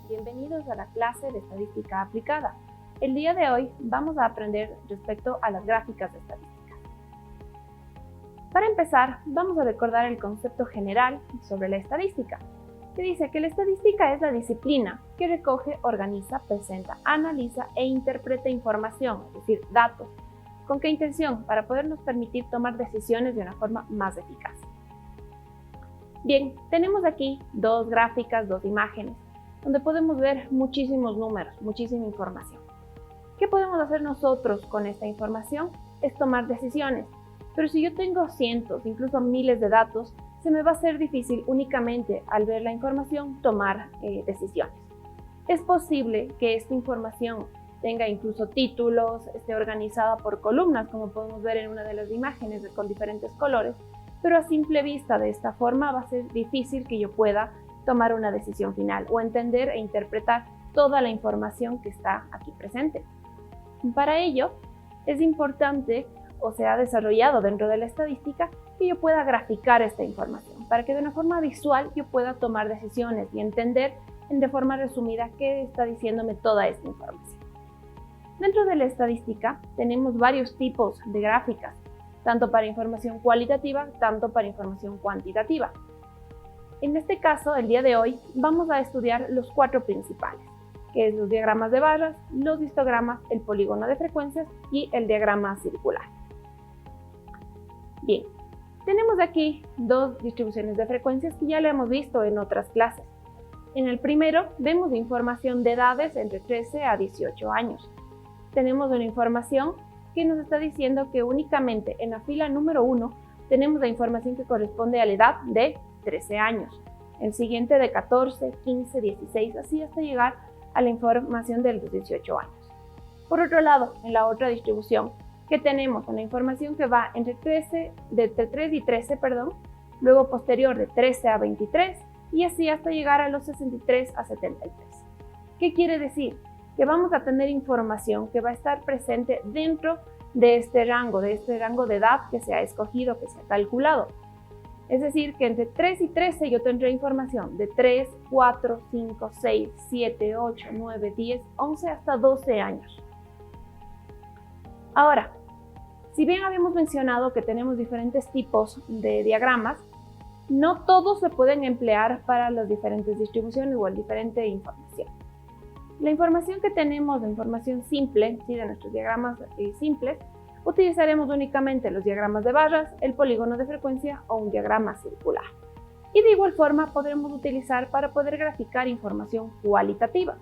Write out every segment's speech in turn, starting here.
bienvenidos a la clase de Estadística Aplicada. El día de hoy vamos a aprender respecto a las gráficas de estadística. Para empezar, vamos a recordar el concepto general sobre la estadística, que dice que la estadística es la disciplina que recoge, organiza, presenta, analiza e interpreta información, es decir, datos. ¿Con qué intención? Para podernos permitir tomar decisiones de una forma más eficaz. Bien, tenemos aquí dos gráficas, dos imágenes, donde podemos ver muchísimos números, muchísima información. ¿Qué podemos hacer nosotros con esta información? Es tomar decisiones. Pero si yo tengo cientos, incluso miles de datos, se me va a hacer difícil únicamente al ver la información tomar decisiones. Es posible que esta información tenga incluso títulos, esté organizada por columnas, como podemos ver en una de las imágenes con diferentes colores, pero a simple vista de esta forma va a ser difícil que yo pueda tomar una decisión final o entender e interpretar toda la información que está aquí presente. Para ello, es importante o se ha desarrollado dentro de la estadística que yo pueda graficar esta información para que de una forma visual yo pueda tomar decisiones y entender de forma resumida qué está diciéndome toda esta información. Dentro de la estadística tenemos varios tipos de gráficas, tanto para información cualitativa, tanto para información cuantitativa. En este caso, el día de hoy, vamos a estudiar los cuatro principales, que es los diagramas de barras, los histogramas, el polígono de frecuencias y el diagrama circular. Bien, tenemos aquí dos distribuciones de frecuencias que ya lo hemos visto en otras clases. En el primero, vemos información de edades entre 13 a 18 años. Tenemos una información que nos está diciendo que únicamente en la fila número 1 tenemos la información que corresponde a la edad de 13 años, el siguiente de 14, 15, 16, así hasta llegar a la información de los 18 años. Por otro lado, en la otra distribución, que tenemos una información que va entre 3 y 13, luego posterior de 13 a 23 y así hasta llegar a los 63 a 73. ¿Qué quiere decir? Que vamos a tener información que va a estar presente dentro de este rango de edad que se ha escogido, que se ha calculado. Es decir, que entre 3 y 13 yo tendré información de 3, 4, 5, 6, 7, 8, 9, 10, 11 hasta 12 años. Ahora, si bien habíamos mencionado que tenemos diferentes tipos de diagramas, no todos se pueden emplear para las diferentes distribuciones o la diferente información. La información que tenemos, la información simple, de nuestros diagramas simples, utilizaremos únicamente los diagramas de barras, el polígono de frecuencia o un diagrama circular. Y de igual forma podremos utilizar para poder graficar información cualitativa.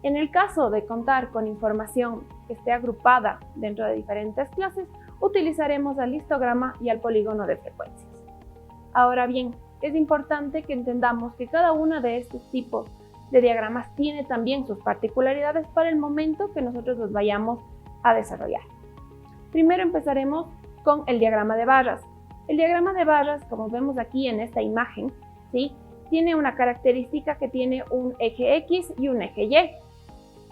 En el caso de contar con información que esté agrupada dentro de diferentes clases, utilizaremos al histograma y al polígono de frecuencias. Ahora bien, es importante que entendamos que cada uno de estos tipos de diagramas tiene también sus particularidades para el momento que nosotros los vayamos a desarrollar. Primero empezaremos con el diagrama de barras. El diagrama de barras, como vemos aquí en esta imagen, tiene una característica que tiene un eje X y un eje Y.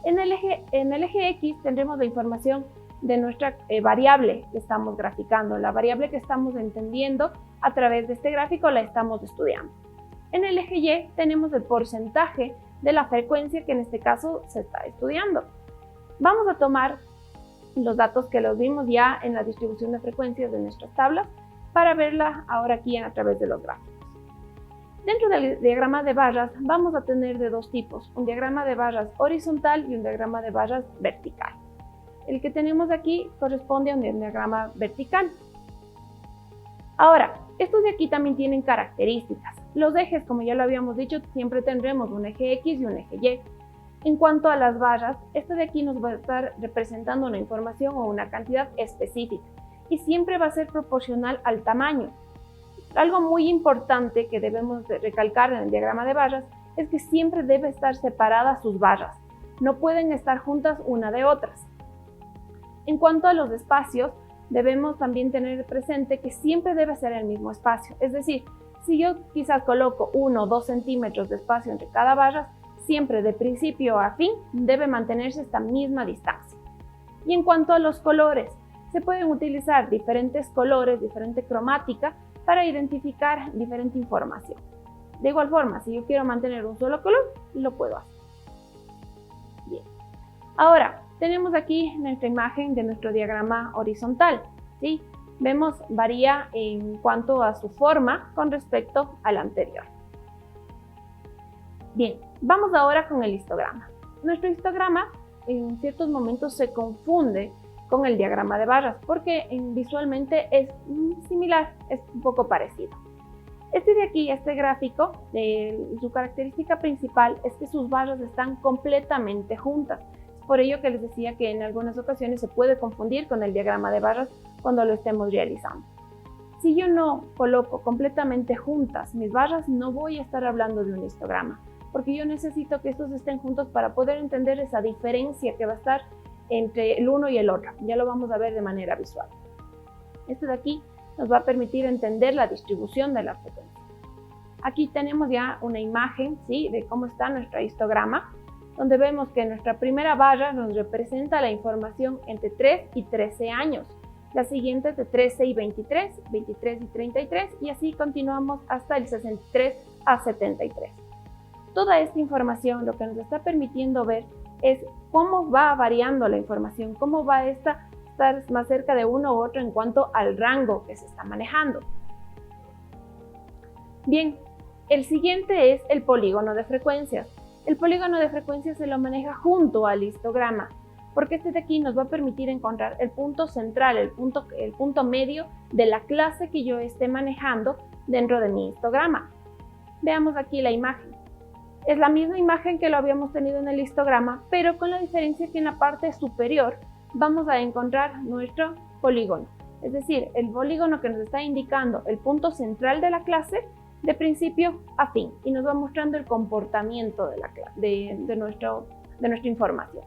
En el eje X tendremos la información de nuestra variable que estamos graficando, la variable que estamos entendiendo a través de este gráfico la estamos estudiando. En el eje Y tenemos el porcentaje de la frecuencia que en este caso se está estudiando. Vamos a tomar los datos que los vimos ya en la distribución de frecuencias de nuestras tablas para verla ahora aquí a través de los gráficos. Dentro del diagrama de barras vamos a tener de dos tipos, un diagrama de barras horizontal y un diagrama de barras vertical. El que tenemos aquí corresponde a un diagrama vertical. Ahora, estos de aquí también tienen características. Los ejes, como ya lo habíamos dicho, siempre tendremos un eje X y un eje Y. En cuanto a las barras, este de aquí nos va a estar representando una información o una cantidad específica y siempre va a ser proporcional al tamaño. Algo muy importante que debemos recalcar en el diagrama de barras es que siempre debe estar separadas sus barras. No pueden estar juntas una de otras. En cuanto a los espacios, debemos también tener presente que siempre debe ser el mismo espacio. Es decir, si yo quizás coloco 1 o 2 centímetros de espacio entre cada barra, siempre de principio a fin debe mantenerse esta misma distancia. Y en cuanto a los colores, se pueden utilizar diferentes colores, diferente cromática para identificar diferente información. De igual forma, si yo quiero mantener un solo color, lo puedo hacer. Bien. Ahora, tenemos aquí nuestra imagen de nuestro diagrama horizontal, ¿sí? Vemos varía en cuanto a su forma con respecto al anterior. Bien, vamos ahora con el histograma. Nuestro histograma en ciertos momentos se confunde con el diagrama de barras porque visualmente es similar, es un poco parecido. Este de aquí, este gráfico, su característica principal es que sus barras están completamente juntas. Es por ello que les decía que en algunas ocasiones se puede confundir con el diagrama de barras cuando lo estemos realizando. Si yo no coloco completamente juntas mis barras, no voy a estar hablando de un histograma, porque yo necesito que estos estén juntos para poder entender esa diferencia que va a estar entre el uno y el otro. Ya lo vamos a ver de manera visual. Este de aquí nos va a permitir entender la distribución de la frecuencia. Aquí tenemos ya una imagen, ¿sí?, de cómo está nuestro histograma, donde vemos que nuestra primera barra nos representa la información entre 3 y 13 años, la siguiente de 13 y 23, 23 y 33, y así continuamos hasta el 63 a 73. Toda esta información lo que nos está permitiendo ver es cómo va variando la información, cómo va estar más cerca de uno u otro en cuanto al rango que se está manejando. Bien, el siguiente es el polígono de frecuencias. El polígono de frecuencias se lo maneja junto al histograma, porque este de aquí nos va a permitir encontrar el punto central, el punto medio de la clase que yo esté manejando dentro de mi histograma. Veamos aquí la imagen. Es la misma imagen que lo habíamos tenido en el histograma, pero con la diferencia que en la parte superior vamos a encontrar nuestro polígono. Es decir, el polígono que nos está indicando el punto central de la clase de principio a fin y nos va mostrando el comportamiento de nuestra información.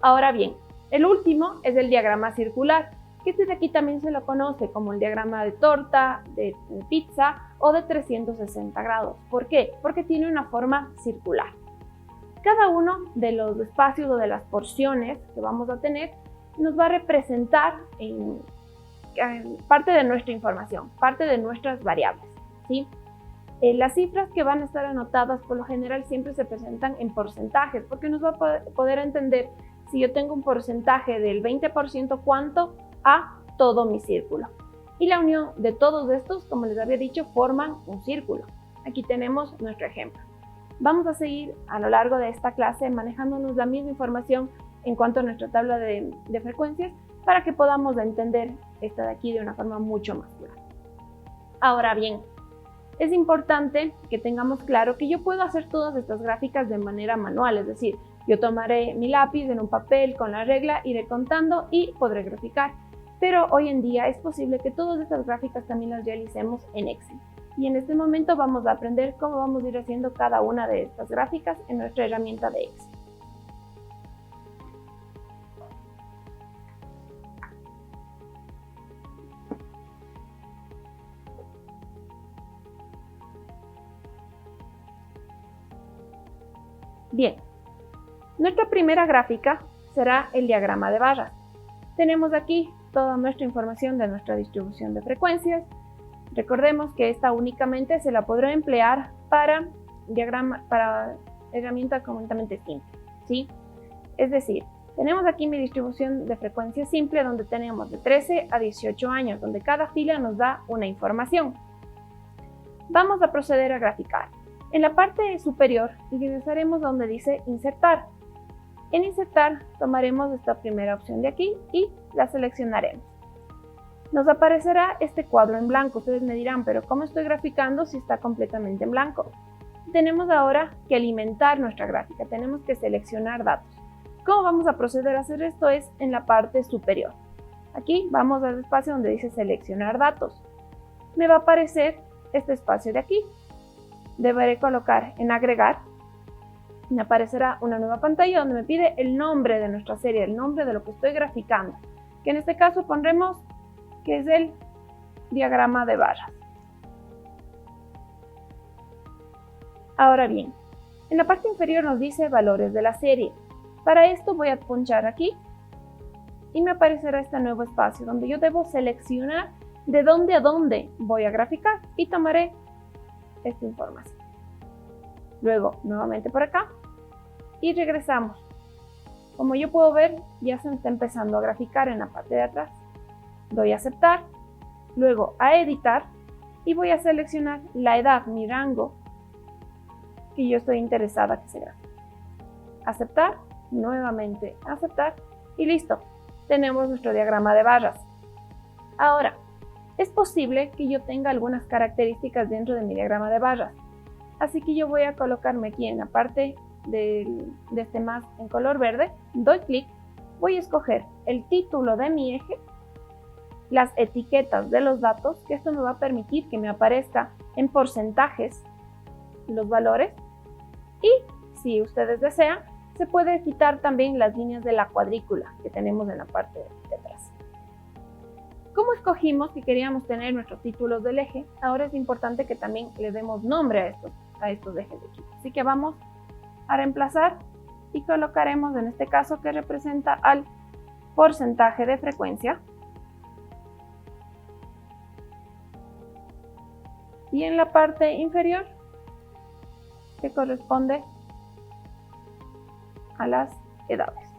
Ahora bien, el último es el diagrama circular, que este de aquí también se lo conoce como el diagrama de torta, de pizza o de 360 grados. ¿Por qué? Porque tiene una forma circular. Cada uno de los espacios o de las porciones que vamos a tener nos va a representar en parte de nuestra información, parte de nuestras variables, ¿sí? Las cifras que van a estar anotadas por lo general siempre se presentan en porcentajes, porque nos va a poder entender si yo tengo un porcentaje del 20%, cuánto a todo mi círculo. Y la unión de todos estos, como les había dicho, forman un círculo. Aquí tenemos nuestro ejemplo. Vamos a seguir a lo largo de esta clase manejándonos la misma información en cuanto a nuestra tabla de frecuencias para que podamos entender esta de aquí de una forma mucho más clara. Ahora bien, es importante que tengamos claro que yo puedo hacer todas estas gráficas de manera manual, es decir, yo tomaré mi lápiz en un papel con la regla, iré contando y podré graficar. Pero hoy en día es posible que todas estas gráficas también las realicemos en Excel. Y en este momento vamos a aprender cómo vamos a ir haciendo cada una de estas gráficas en nuestra herramienta de Excel. Bien, nuestra primera gráfica será el diagrama de barras. Tenemos aquí toda nuestra información de nuestra distribución de frecuencias. Recordemos que esta únicamente se la podrá emplear para herramientas completamente simples, ¿sí? Es decir, tenemos aquí mi distribución de frecuencia simple donde tenemos de 13 a 18 años, donde cada fila nos da una información. Vamos a proceder a graficar. En la parte superior ingresaremos donde dice insertar. En insertar tomaremos esta primera opción de aquí y la seleccionaremos. Nos aparecerá este cuadro en blanco. Ustedes me dirán, pero ¿cómo estoy graficando si está completamente en blanco? Tenemos ahora que alimentar nuestra gráfica, tenemos que seleccionar datos. ¿Cómo vamos a proceder a hacer esto? Es en la parte superior. Aquí vamos al espacio donde dice seleccionar datos. Me va a aparecer este espacio de aquí. Deberé colocar en agregar. Me aparecerá una nueva pantalla donde me pide el nombre de nuestra serie, el nombre de lo que estoy graficando, que en este caso pondremos que es el diagrama de barras. Ahora bien, en la parte inferior nos dice valores de la serie. Para esto voy a punchar aquí y me aparecerá este nuevo espacio donde yo debo seleccionar de dónde a dónde voy a graficar y tomaré esta información. Luego, nuevamente por acá y regresamos. Como yo puedo ver, ya se me está empezando a graficar en la parte de atrás. Doy a aceptar, luego a editar y voy a seleccionar la edad, mi rango, que yo estoy interesada que se grafique. Aceptar, nuevamente aceptar y listo. Tenemos nuestro diagrama de barras. Ahora, es posible que yo tenga algunas características dentro de mi diagrama de barras. Así que yo voy a colocarme aquí en la parte de este más en color verde, doy clic, voy a escoger el título de mi eje, las etiquetas de los datos, que esto me va a permitir que me aparezca en porcentajes los valores, y si ustedes desean, se puede quitar también las líneas de la cuadrícula que tenemos en la parte de atrás. Como escogimos que queríamos tener nuestros títulos del eje, ahora es importante que también le demos nombre a estos ejes de aquí. Así que vamos a reemplazar y colocaremos en este caso que representa al porcentaje de frecuencia. Y en la parte inferior que corresponde a las edades.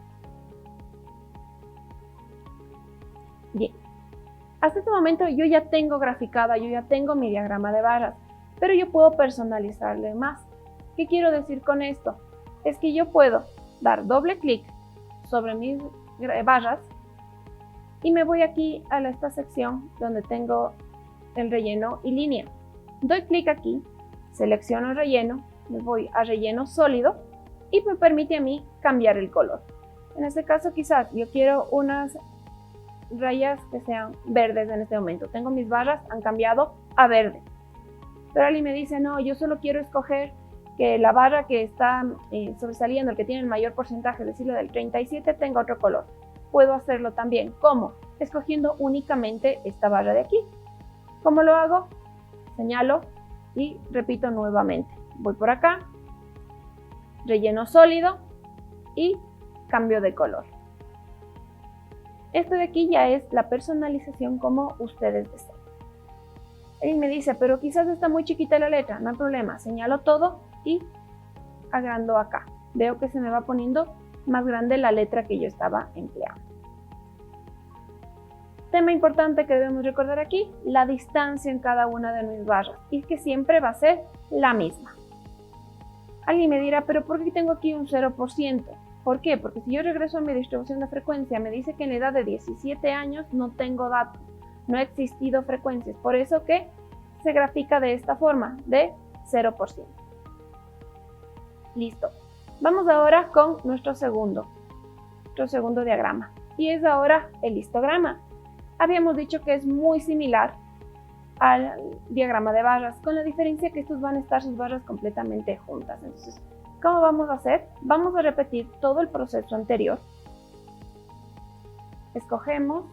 Bien, hasta este momento yo ya tengo graficada, yo ya tengo mi diagrama de barras, pero yo puedo personalizarle más. ¿Qué quiero decir con esto? Es que yo puedo dar doble clic sobre mis barras y me voy aquí a esta sección donde tengo el relleno y línea. Doy clic aquí, selecciono el relleno, me voy a relleno sólido y me permite a mí cambiar el color. En este caso quizás yo quiero unas rayas que sean verdes en este momento. Tengo mis barras, han cambiado a verde. Pero alguien me dice, no, yo solo quiero escoger que la barra que está sobresaliendo, el que tiene el mayor porcentaje, es decir, la del 37, tenga otro color. Puedo hacerlo también. ¿Cómo? Escogiendo únicamente esta barra de aquí. ¿Cómo lo hago? Señalo y repito nuevamente. Voy por acá, relleno sólido y cambio de color. Esto de aquí ya es la personalización como ustedes desean. Él me dice, pero quizás está muy chiquita la letra, no hay problema. Señalo todo y agrando acá. Veo que se me va poniendo más grande la letra que yo estaba empleando. Tema importante que debemos recordar aquí, la distancia en cada una de mis barras, y que siempre va a ser la misma. Alguien me dirá, pero ¿por qué tengo aquí un 0%? ¿Por qué? Porque si yo regreso a mi distribución de frecuencia, me dice que en la edad de 17 años no tengo datos, no ha existido frecuencias, por eso que se grafica de esta forma, de 0%. Listo. Vamos ahora con nuestro segundo diagrama, y es ahora el histograma. Habíamos dicho que es muy similar al diagrama de barras, con la diferencia que estos van a estar sus barras completamente juntas. Entonces, ¿cómo vamos a hacer? Vamos a repetir todo el proceso anterior. Escogemos,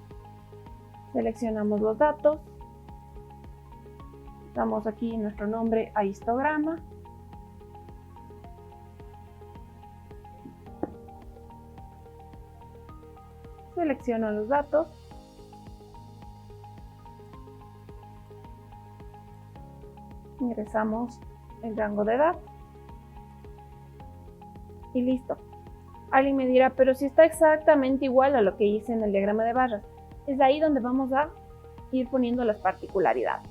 seleccionamos los datos, damos aquí nuestro nombre a histograma, selecciono los datos, ingresamos el rango de edad y listo. Alguien me dirá, pero si está exactamente igual a lo que hice en el diagrama de barras, es ahí donde vamos a ir poniendo las particularidades.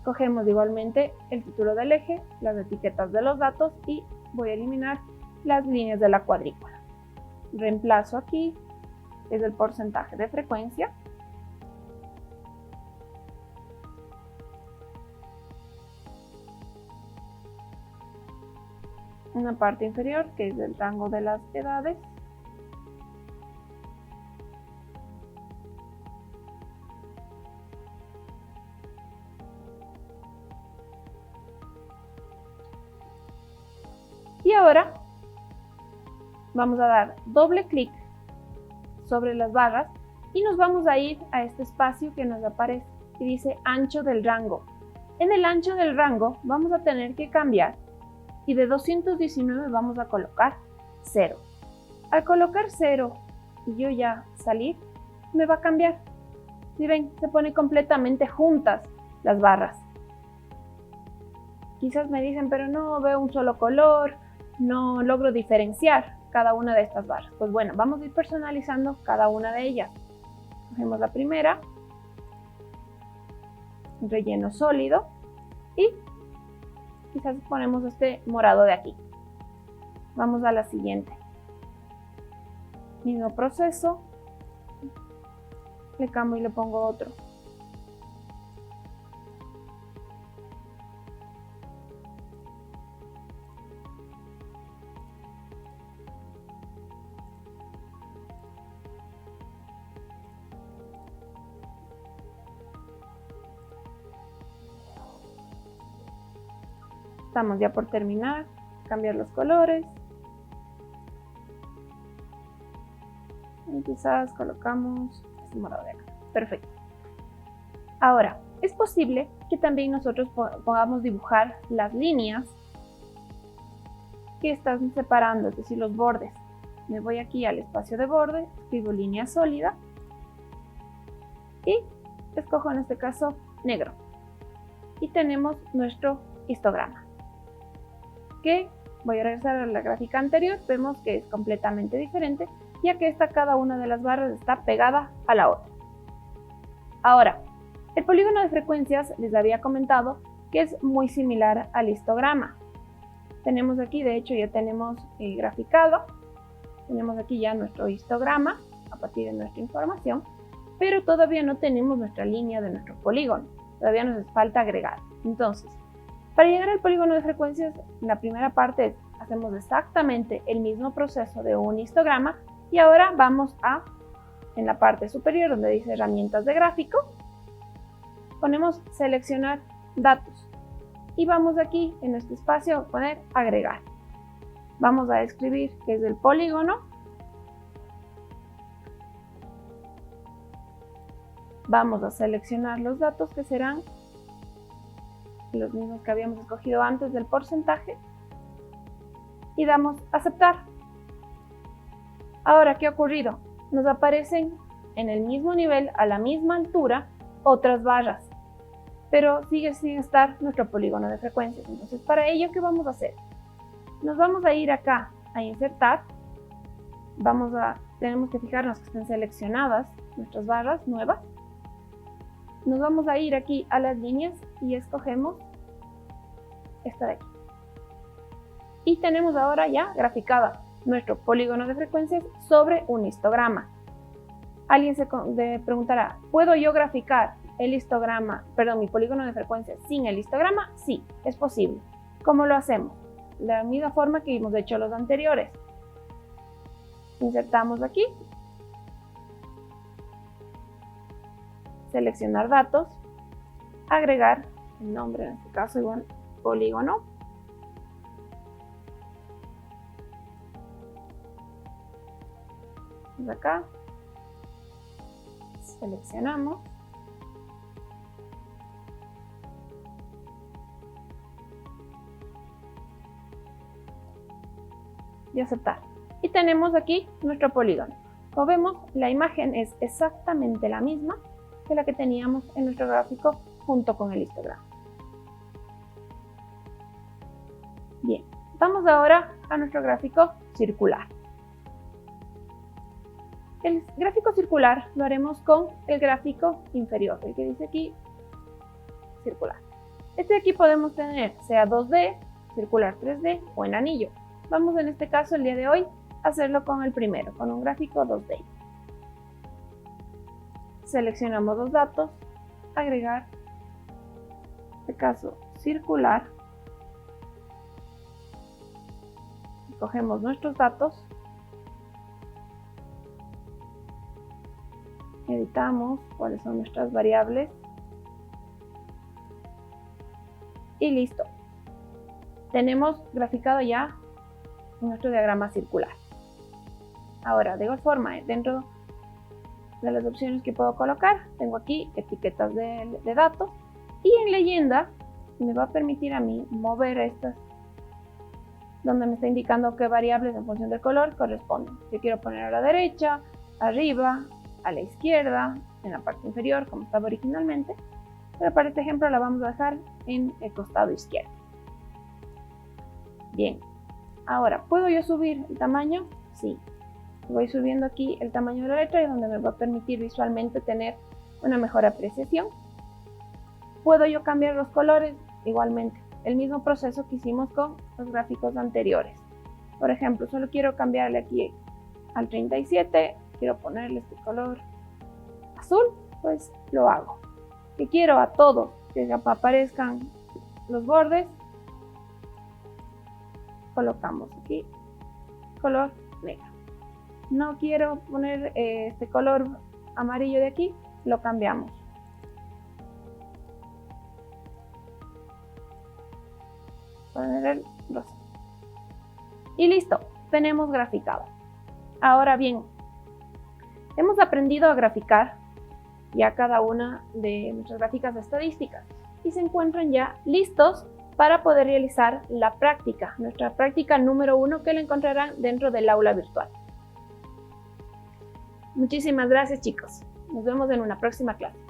Cogemos igualmente el título del eje, las etiquetas de los datos y voy a eliminar las líneas de la cuadrícula. Reemplazo aquí, es el porcentaje de frecuencia. Una parte inferior que es el rango de las edades. Y ahora vamos a dar doble clic sobre las barras y nos vamos a ir a este espacio que nos aparece y dice ancho del rango. En el ancho del rango vamos a tener que cambiar y de 219 vamos a colocar 0. Al colocar 0 y yo ya salir, me va a cambiar. Si ven, se pone completamente juntas las barras. quizás me dicen, pero no veo un solo color, no logro diferenciar cada una de estas barras. Pues bueno, vamos a ir personalizando cada una de ellas. Cogemos la primera, relleno sólido, y quizás ponemos este morado de aquí. Vamos a la siguiente. Mismo proceso, le cambio y le pongo otro. Estamos ya por terminar, cambiar los colores. Y quizás colocamos este morado de acá. Perfecto. Ahora, es posible que también nosotros podamos dibujar las líneas que están separando, es decir, los bordes. Me voy aquí al espacio de borde, escribo línea sólida y escojo en este caso negro. Y tenemos nuestro histograma, que voy a regresar a la gráfica anterior. Vemos que es completamente diferente, ya que cada una de las barras está pegada a la otra. Ahora, el polígono de frecuencias les había comentado que es muy similar al histograma. Tenemos aquí, de hecho, ya tenemos graficado, tenemos aquí ya nuestro histograma a partir de nuestra información, pero todavía no tenemos nuestra línea de nuestro polígono, todavía nos falta agregar. Entonces, para llegar al polígono de frecuencias, la primera parte hacemos exactamente el mismo proceso de un histograma, y ahora vamos en la parte superior donde dice herramientas de gráfico, ponemos seleccionar datos y vamos aquí en este espacio a poner agregar. Vamos a escribir que es el polígono, vamos a seleccionar los datos que serán los mismos que habíamos escogido antes del porcentaje y damos aceptar. Ahora, ¿qué ha ocurrido? Nos aparecen en el mismo nivel, a la misma altura, otras barras, pero sigue sin estar nuestro polígono de frecuencias. Entonces, para ello, ¿qué vamos a hacer? Nos vamos a ir acá a insertar, tenemos que fijarnos que estén seleccionadas nuestras barras nuevas. Nos vamos a ir aquí a las líneas y escogemos esta de aquí. Y tenemos ahora ya graficada nuestro polígono de frecuencias sobre un histograma. Alguien se preguntará, ¿puedo yo graficar mi polígono de frecuencias sin el histograma? Sí, es posible. ¿Cómo lo hacemos? De la misma forma que hemos hecho los anteriores. Insertamos aquí, seleccionar datos, agregar el nombre, en este caso igual polígono, acá, seleccionamos, y aceptar. Y tenemos aquí nuestro polígono. Como vemos, la imagen es exactamente la misma que la que teníamos en nuestro gráfico junto con el histograma. Bien, vamos ahora a nuestro gráfico circular. El gráfico circular lo haremos con el gráfico inferior, el que dice aquí circular. Este de aquí podemos tener sea 2D, circular 3D o en anillo. Vamos en este caso el día de hoy a hacerlo con el primero, con un gráfico 2D. Seleccionamos los datos, agregar, en este caso circular, cogemos nuestros datos, editamos cuáles son nuestras variables y listo. Tenemos graficado ya nuestro diagrama circular. Ahora, de igual forma, dentro de las opciones que puedo colocar, tengo aquí etiquetas de datos y en leyenda me va a permitir a mí mover estas donde me está indicando qué variables en función del color corresponden. Yo quiero poner a la derecha, arriba, a la izquierda, en la parte inferior como estaba originalmente, pero para este ejemplo la vamos a dejar en el costado izquierdo. Bien, ahora, ¿puedo yo subir el tamaño? Sí. Voy subiendo aquí el tamaño de la letra y donde me va a permitir visualmente tener una mejor apreciación. ¿Puedo yo cambiar los colores? Igualmente, el mismo proceso que hicimos con los gráficos anteriores. Por ejemplo, solo quiero cambiarle aquí al 37, quiero ponerle este color azul, pues lo hago. Que quiero a todo que aparezcan los bordes, colocamos aquí color negro. No quiero poner este color amarillo de aquí, lo cambiamos. Poner el rosa. Y listo, tenemos graficado. Ahora bien, hemos aprendido a graficar ya cada una de nuestras gráficas estadísticas y se encuentran ya listos para poder realizar la práctica, nuestra práctica número 1 que la encontrarán dentro del aula virtual. Muchísimas gracias, chicos. Nos vemos en una próxima clase.